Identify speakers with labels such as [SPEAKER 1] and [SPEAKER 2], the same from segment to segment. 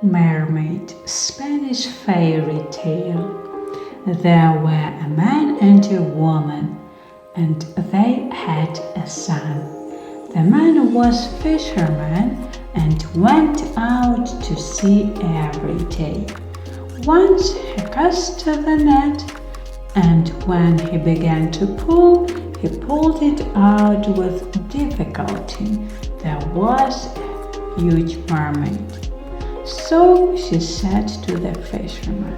[SPEAKER 1] Mermaid, Spanish fairy tale. There were a man and a woman, and they had a son. The man was fisherman and went out to sea every day. Once he cast the net, and when he began to pull, he pulled it out with difficulty. There was a huge mermaid. So she said to the fisherman,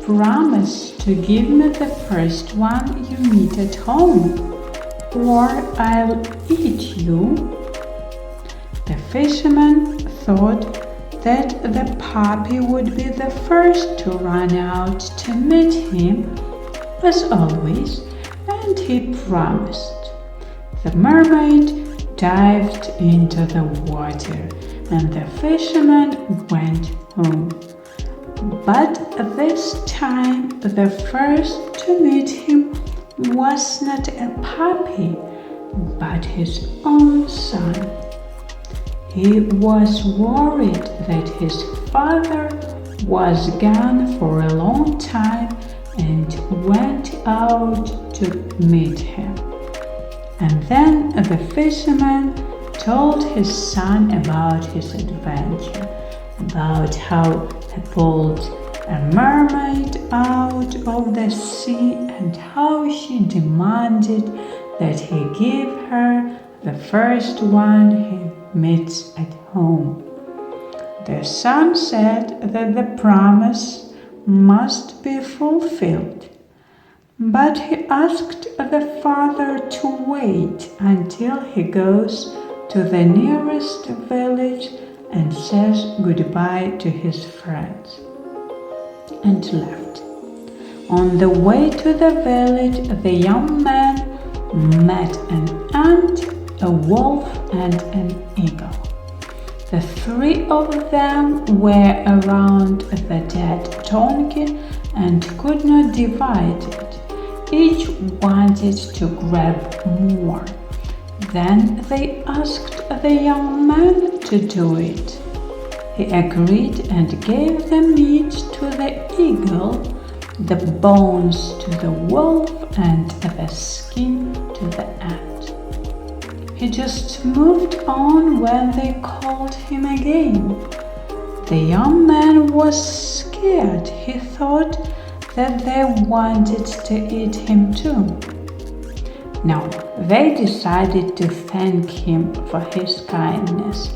[SPEAKER 1] "Promise to give me the first one you meet at home, or I'll eat you." The fisherman thought that the puppy would be the first to run out to meet him, as always, and he promised. The mermaid dived into the water, and the fisherman went home. But this time the first to meet him was not a puppy, but his own son. He was worried that his father was gone for a long time and went out to meet him. And then the fisherman told his son about his adventure, about how he pulled a mermaid out of the sea and how she demanded that he give her the first one he meets at home. The son said that the promise must be fulfilled, but he asked the father to wait until he goes to the nearest village and says goodbye to his friends, and left. On the way to the village, the young man met an ant, a wolf, and an eagle. The three of them were around the dead donkey and could not divide it. Each wanted to grab more. Then they asked the young man to do it. He agreed and gave the meat to the eagle, the bones to the wolf, and the skin to the ant. He just moved on when they called him again. The young man was scared. He thought that they wanted to eat him too. Now, they decided to thank him for his kindness.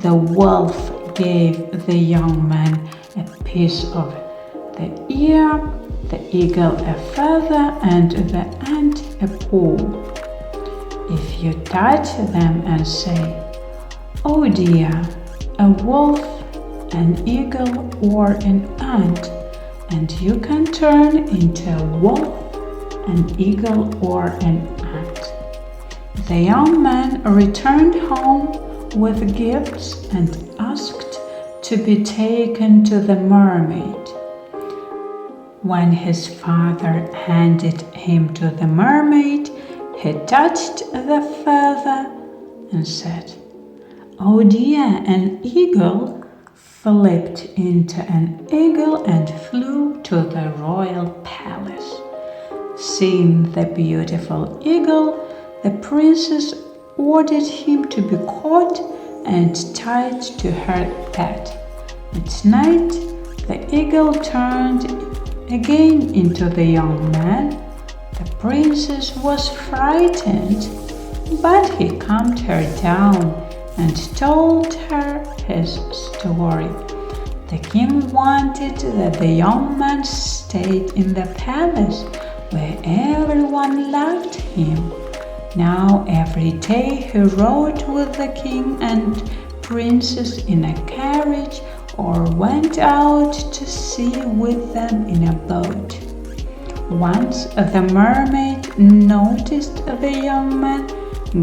[SPEAKER 1] The wolf gave the young man a piece of the ear, the eagle a feather, and the ant a paw. If you touch them and say, "Oh dear, a wolf, an eagle, or an ant," and you can turn into a wolf, an eagle, or an ant. The young man returned home with gifts and asked to be taken to the mermaid. When his father handed him to the mermaid, he touched the feather and said, "Oh dear, an eagle," flipped into an eagle and flew to the royal palace. Seeing the beautiful eagle, the princess ordered him to be caught and tied to her bed. At night, the eagle turned again into the young man. The princess was frightened, but he calmed her down and told her his story. The king wanted that the young man stayed in the palace where everyone loved him. Now every day he rode with the king and princess in a carriage or went out to sea with them in a boat. Once the mermaid noticed the young man,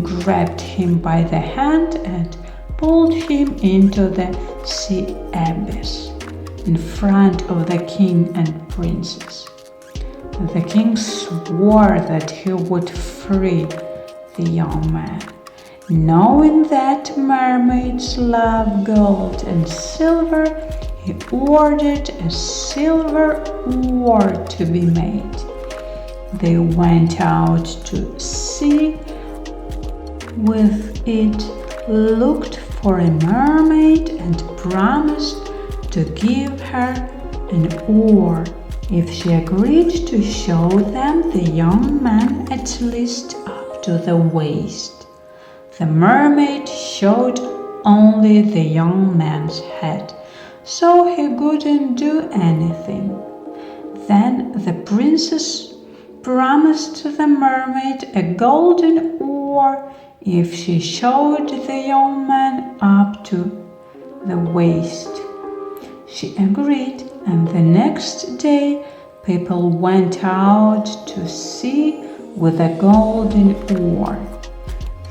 [SPEAKER 1] grabbed him by the hand and pulled him into the sea abyss in front of the king and princess. The king swore that he would free the young man. Knowing that mermaids love gold and silver, he ordered a silver oar to be made. They went out to sea with it, looked for a mermaid, and promised to give her an oar if she agreed to show them the young man at least up to the waist. The mermaid showed only the young man's head, so he couldn't do anything. Then the princess promised the mermaid a golden oar if she showed the young man up to the waist. She agreed, and the next day people went out to sea with a golden oar.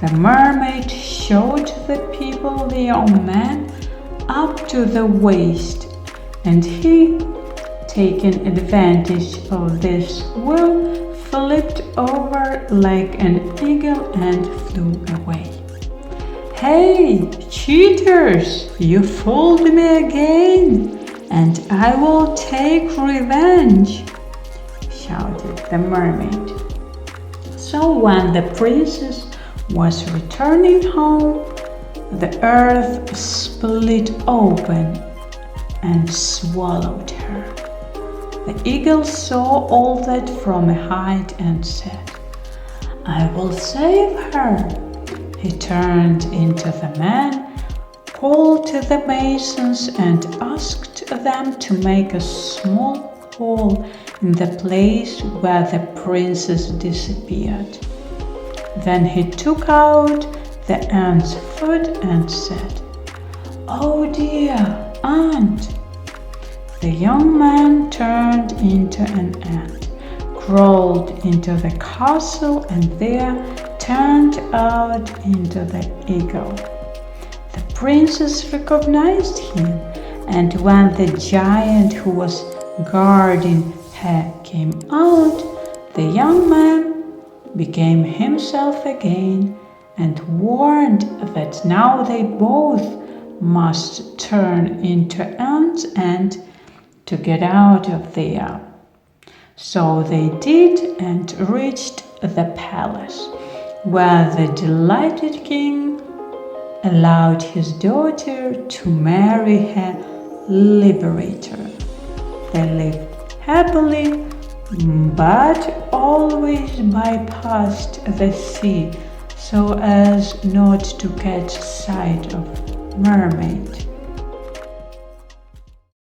[SPEAKER 1] The mermaid showed the people the young man up to the waist, and he, taking advantage of this will, flipped over like an eagle and flew away. "Hey, cheaters! You fooled me again, and I will take revenge!" shouted the mermaid. So when the princess was returning home, the earth split open and swallowed her. The eagle saw all that from a height and said, "I will save her." He turned into the man, called to the masons, and asked them to make a small hole in the place where the princess disappeared. Then he took out the ant's foot and said, "Oh dear, ant!" The young man turned into an ant, crawled into the castle, and there turned out into the eagle. The princess recognized him, and when the giant who was guarding her came out, the young man became himself again and warned that now they both must turn into ants and to get out of there. So they did and reached the palace, where the delighted king allowed his daughter to marry her liberator. They lived happily, but always bypassed the sea so as not to catch sight of Mermaid.